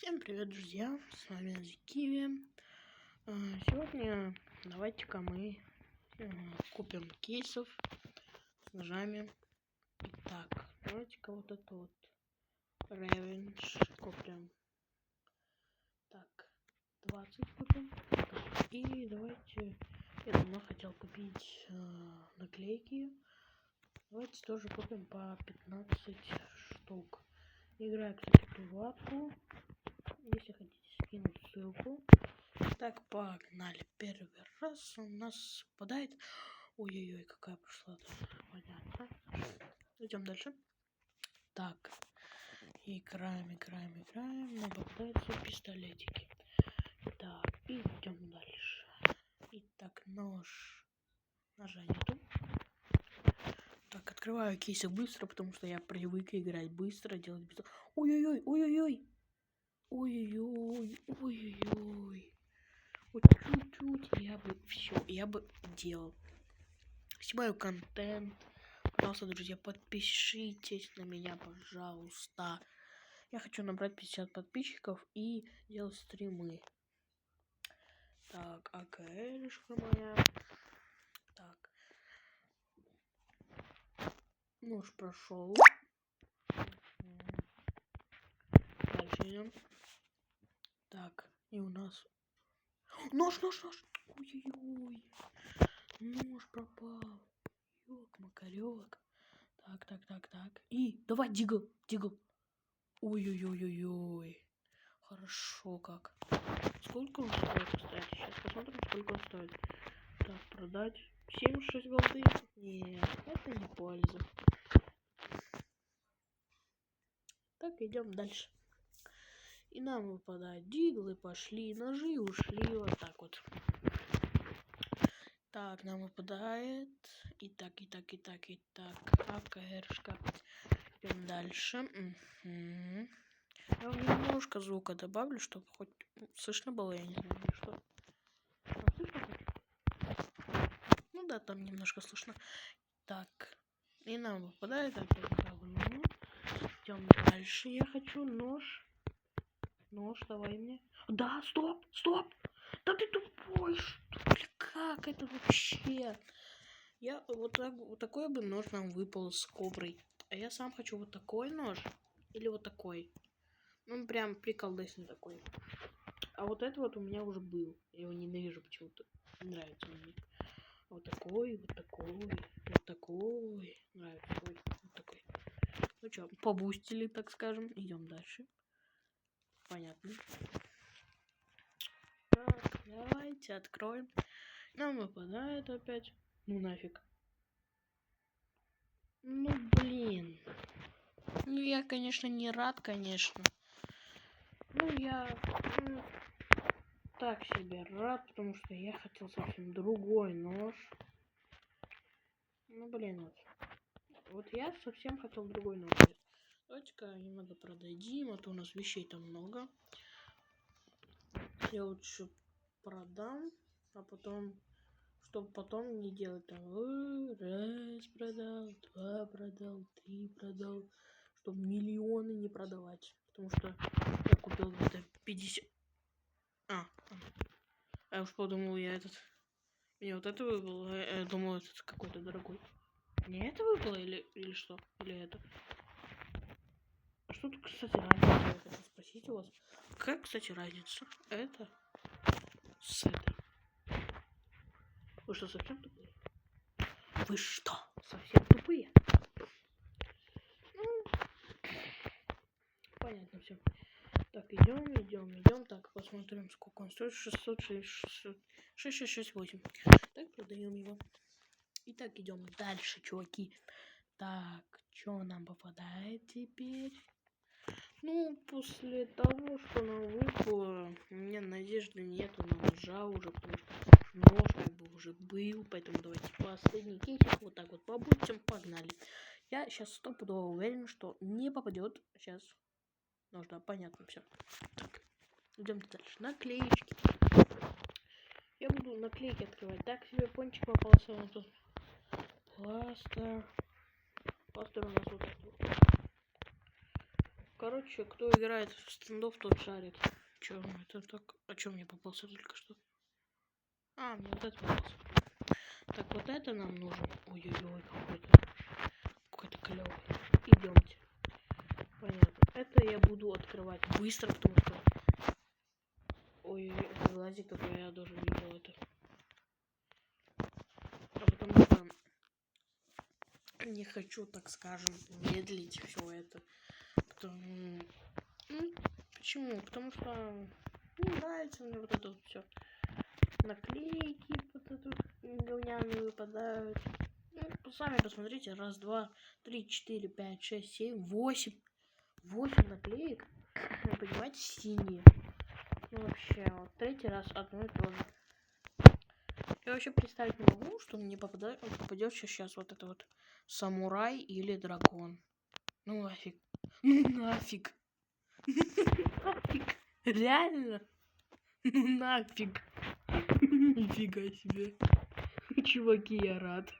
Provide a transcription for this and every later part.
Всем привет, друзья! С вами Зикиви. Сегодня давайте-ка мы купим кейсов с ножами. Итак, давайте-ка вот это вот Revenge купим. Так, 20 купим. И давайте, я давно хотел купить наклейки. Давайте тоже купим по 15 штук. Играю, кстати, приватку. Если хотите скинуть ссылку. Так, погнали. Первый раз у нас попадает. Ой-ой-ой, какая пошла. Понятно. Идем дальше. Так. Играем. Но попадаются пистолетики. Так, идем дальше. Итак, ножа нету. Так, открываю кейсы быстро, потому что я привык играть быстро, делать быстро. Ой-ой-ой. Вот чуть-чуть я бы делал. Снимаю контент. Пожалуйста, друзья, подпишитесь на меня, пожалуйста. Я хочу набрать 50 подписчиков и делать стримы. Так, АКЛшка моя. Так. Нож прошел. Дальше идем. Так, и у нас... Нож! Ой-ой-ой. Нож пропал. Ёк-макарёк. Так. И давай, дигл. Ой. Хорошо как. Сколько он стоит, кстати? Сейчас посмотрим, сколько он стоит. Так, продать. 76 голды? Нет, это не польза. Так, идем дальше. И нам выпадают диглы, пошли, ножи ушли. Вот так вот. Так, нам выпадает. Итак. АКРшка. Идем дальше. Я немножко звука добавлю, чтобы хоть слышно было, я не знаю, что. Слышно хоть? Ну да, там немножко слышно. Так, и нам выпадает опять говно. Идем дальше. Я хочу нож. Нож, давай мне. Да, стоп! Да ты тупой, что ли? Как это вообще? Я вот такой бы нож нам выпал с коброй. А я сам хочу вот такой нож. Или вот такой. Ну, прям приколдесный такой. А вот это вот у меня уже был. Я его ненавижу почему-то. Не нравится мне. Вот такой. Нравится. Вот такой. Ну что, побустили, так скажем. Идем дальше. Понятно. Так, давайте откроем. Нам выпадает опять. Ну нафиг. Ну блин. Ну я, конечно, не рад, конечно. Ну я так себе рад, потому что я хотел совсем другой нож. Ну блин, вот я совсем хотел другой нож. Давайте-ка немного продадим, а то у нас вещей там много. Я лучше продам, а потом, чтобы потом не делать там раз продал, 2 продал, 3 продал, чтобы миллионы не продавать, потому что я купил где-то 50. Я уж подумал, мне вот это выпало, я думал, это какой-то дорогой. Не это выпало или что? Или это? А что тут, кстати, разница? Я хочу спросить у вас. Какая, кстати, разница? Это с этой. Вы что, совсем тупые? Вы что, совсем тупые? Ну, понятно все. Так, идем. Так, посмотрим, сколько он стоит. 668. Так, продаем его. Итак, идем дальше, чуваки. Так, что нам попадает теперь? Ну, после того, что нам выпало, у меня надежды нету на ножа уже, потому что нож как бы уже был, поэтому давайте последний кейсик вот так вот побудем, погнали. Я сейчас стопудово уверен, что не попадет сейчас нож, да, понятно, все. Так, идем дальше. Наклеечки. Я буду наклейки открывать. Так, себе пончик попался на тут. Пластер у нас вот этот вот. короче, кто играет в стендов, тот шарит. Чё, это так... А чё мне попался только что? А, мне вот это попался. Так, вот это нам нужен. Ой-ой-ой, какой-то клёвый. Идемте. Понятно. Это я буду открывать быстро, потому что... Ой-ой-ой, это глазик такой, я тоже видел это. А потому что не хочу, так скажем, медлить все это. Потому... Ну, почему? Потому что не нравится мне вот это вот все. Наклейки вот это говняные выпадают. Ну, сами посмотрите. Раз, два, три, четыре, пять, шесть, семь, восемь. 8 наклеек. Понимаете, синие. Ну, вообще, вот третий раз одно и то же. Я вообще представить не могу, что мне попадется сейчас вот это вот самурай или дракон. Ну нафиг. Ну нафиг. Нафиг. Реально? Ну нафиг. Нифига себе. Чуваки, я рад.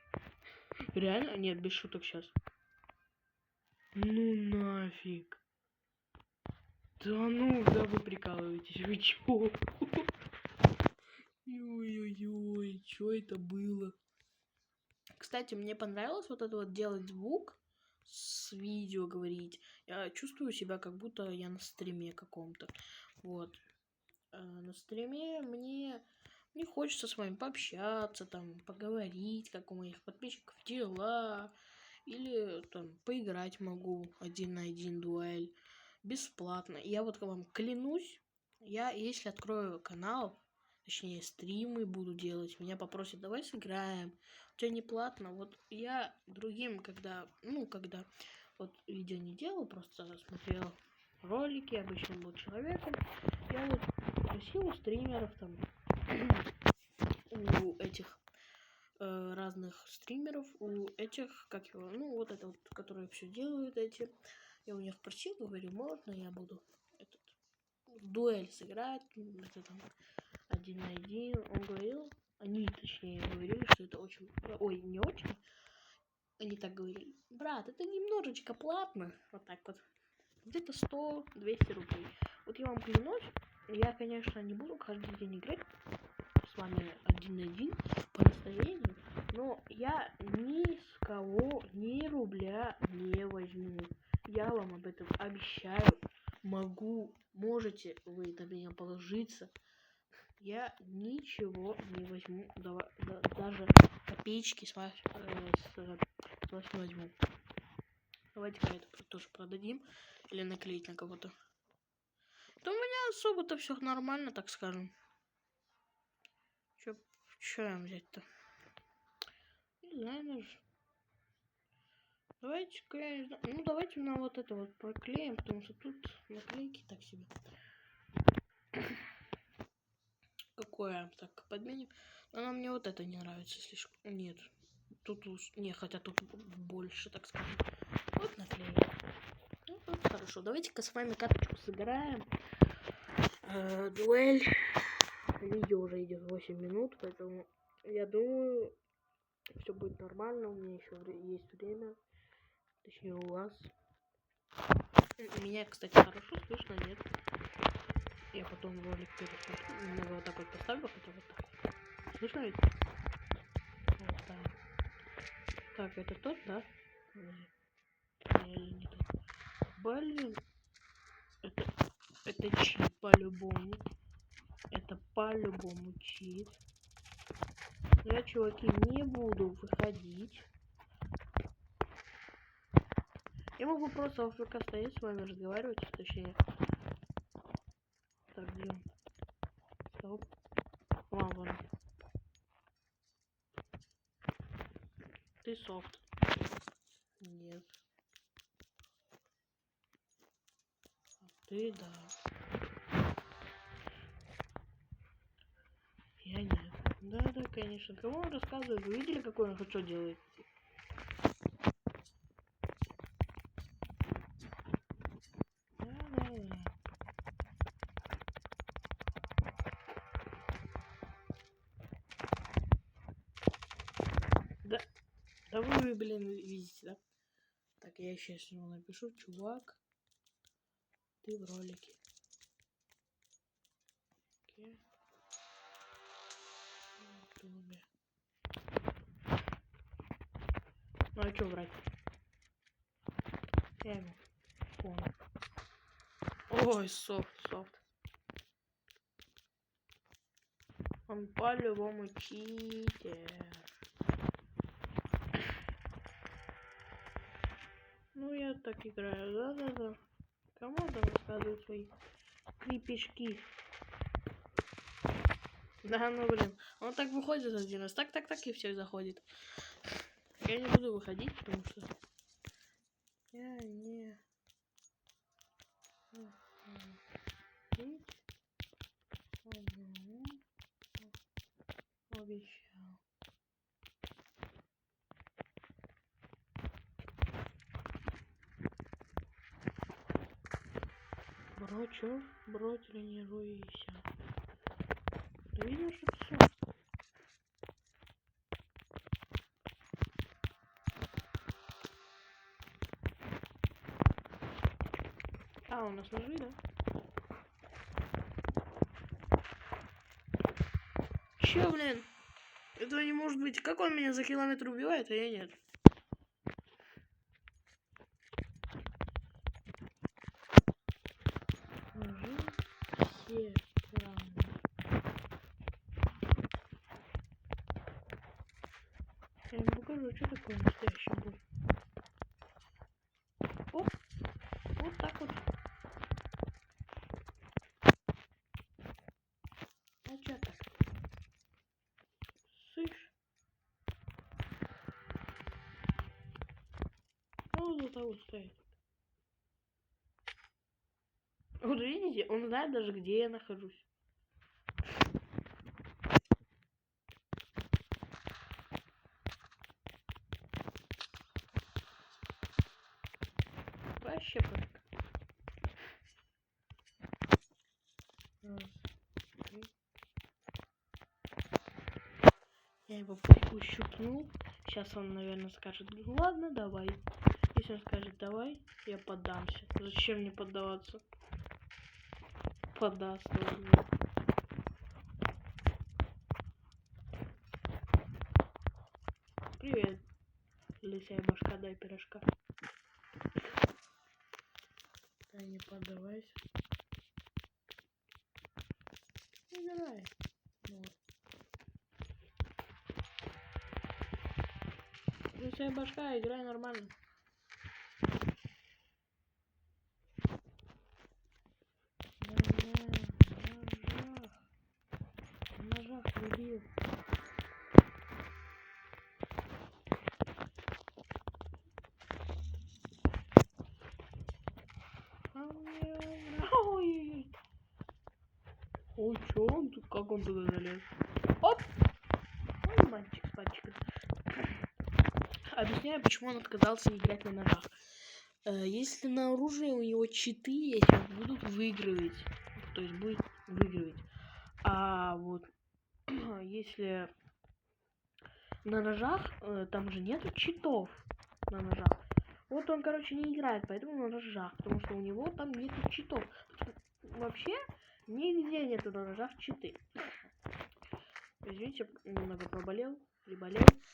Реально? Нет, без шуток сейчас. Ну нафиг. Да ну, да вы прикалываетесь. Вы чё? Ой-ой-ой, что это было? Кстати, мне понравилось вот это вот делать звук с видео говорить. Я чувствую себя, как будто я на стриме каком-то. Вот. На стриме мне хочется с вами пообщаться, там, поговорить, как у моих подписчиков дела. Или там поиграть могу 1 на 1 дуэль. Бесплатно. Я вот вам клянусь, я если открою канал, точнее стримы буду делать, меня попросят, давай сыграем. У тебя не платно. Вот я другим, когда вот видео не делал, просто смотрел ролики, обычно был человеком, я вот просил у стримеров там, у этих разных стримеров, у этих, как его, ну вот это вот, которые все делают эти, я у них просил, говорю, можно я буду этот дуэль сыграть, это там 1 на 1. Он говорил, они точнее говорили, что это очень, ой, не очень, они так говорили, брат, это немножечко платно, вот так вот, где-то 100-200 рублей. Вот я вам клянусь, я, конечно, не буду каждый день играть с вами 1 на 1 по настроению, но я ни с кого ни рубля не возьму. Я вам об этом обещаю. Можете вы на меня положиться. Я ничего не возьму, даже копеечки с вас не возьму. Давайте-ка это тоже продадим или наклеить на кого-то. Да у меня особо-то все нормально, так скажем. Чё им взять-то? Не знаю даже. Давайте-ка, я не знаю. Ну, давайте на вот это вот проклеим, потому что тут наклейки так себе. Какое так подменим? Но мне вот это не нравится слишком. Нет. Тут уж... Не, хотя тут больше, так скажем. Вот наклеим. Ну, вот хорошо. Давайте-ка с вами карточку сыграем. Дуэль. Видео уже идет 8 минут, поэтому я думаю, все будет нормально. У меня еще есть время. Точнее, у вас. Меня, кстати, хорошо слышно, нет? Я потом ролик пересмотрю. Немного вот так вот поставлю, хотя вот так. Слышно ведь? Вот так. Так, это тот, да? Или не тот? Блин. Это чит по-любому. Это по-любому чит. Я, чуваки, не буду выходить. Я могу просто в АФК стоять с вами разговаривать, точнее. Так, где он? Стоп. Вон. Ты софт. Нет. А ты да. Я нет. Да, конечно. Кому он рассказывает? Вы видели, какой он хорошо делает? Да вы, блин, видите, да? Так, я сейчас ему напишу, чувак. Ты в ролике. Окей. В ютубе. Ну а чё врать? Я ему понял. Ой, софт. Он по-любому читер. Ну я так играю, да. Кому там рассказывают свои крепежки? Да, ну блин, он так выходит один раз, так и все заходит. Я не буду выходить, потому что я не обещал. Бро, чё? Бро, тренируйся. Ты видел, что писал? А, у нас ножи, да? Чё, блин? Этого не может быть. Как он меня за километр убивает, а я нет? Ножи все равны. Я ему покажу, что такое настоящий бой. Оп, вот так вот. А чё так? Слышь? Ну, вот так вот стоит. Вот видите, он знает даже, где я нахожусь. Вообще как. Раз, три. Я его пушку щупнул. Сейчас он, наверное, скажет, ладно, давай. Если он скажет, давай, я поддамся. Зачем мне поддаваться? Подаст. Привет, лысая башка, дай пирожка. Да не поддавайся. Играй. Вот. Лысая башка, играй нормально. На ножах дебил. Ой-ой-ой. Ой, чё он тут? Как он туда залез? Оп! Ой, мальчик с пальчиком. Объясняю, почему он отказался играть на ножах. Если на оружии у него читы есть, он будут выигрывать. То есть будет выигрывать. А вот если на ножах, там же нету читов на ножах. Вот он, короче, не играет, поэтому на ножах, потому что у него там нету читов. Вообще, нигде нету на ножах читы. Извините, немного приболел.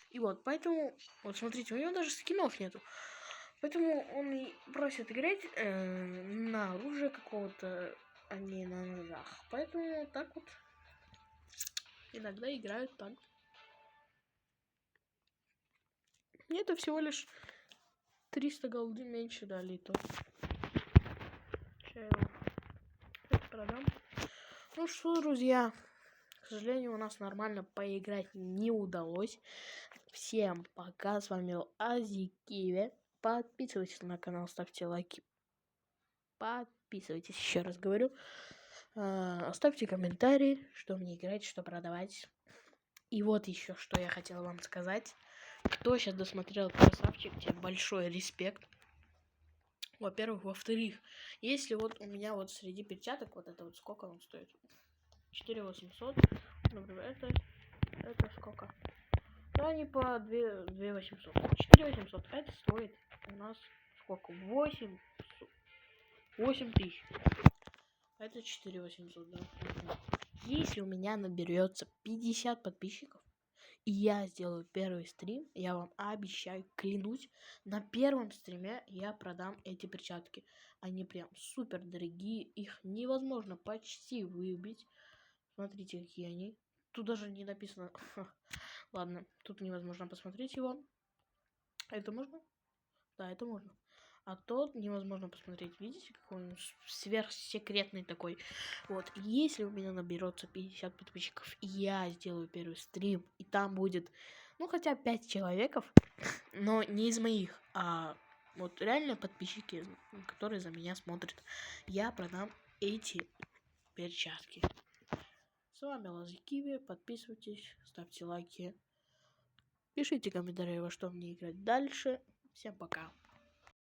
И вот, поэтому, вот смотрите, у него даже скинов нету. Поэтому он и просит играть на оружие какого-то, а не на ножах. Поэтому так вот иногда играют так. Это всего лишь 300 голды меньше дали, то. Сейчас я его продам. Ну что, друзья, к сожалению, у нас нормально поиграть не удалось. Всем пока, с вами был Азикиве. Подписывайтесь на канал, ставьте лайки. Подписывайтесь, еще раз говорю. Оставьте комментарии, что мне играть, что продавать. И вот еще, что я хотела вам сказать. Кто сейчас досмотрел, красавчик, тебе большой респект. Во-первых. Во-вторых, если вот у меня вот среди перчаток, вот это вот сколько он стоит? 4800. Например, это сколько? Ну, они по 2800. 4800. Это стоит у нас сколько? 8. 8000. Это 4800, да. Если у меня наберется 50 подписчиков, и я сделаю первый стрим, я вам обещаю, клянусь, на первом стриме я продам эти перчатки. Они прям супер дорогие, их невозможно почти выбить. Смотрите, какие они. Тут даже не написано. Ладно, тут невозможно посмотреть его. Это можно? Да, это можно. А тот невозможно посмотреть. Видите, какой он сверхсекретный такой. Вот, если у меня наберется 50 подписчиков, и я сделаю первый стрим, и там будет, ну, хотя 5 человеков, но не из моих, а вот реально подписчики, которые за меня смотрят, я продам эти перчатки. С вами Лазикиви, подписывайтесь, ставьте лайки, пишите комментарии, во что мне играть дальше. Всем пока.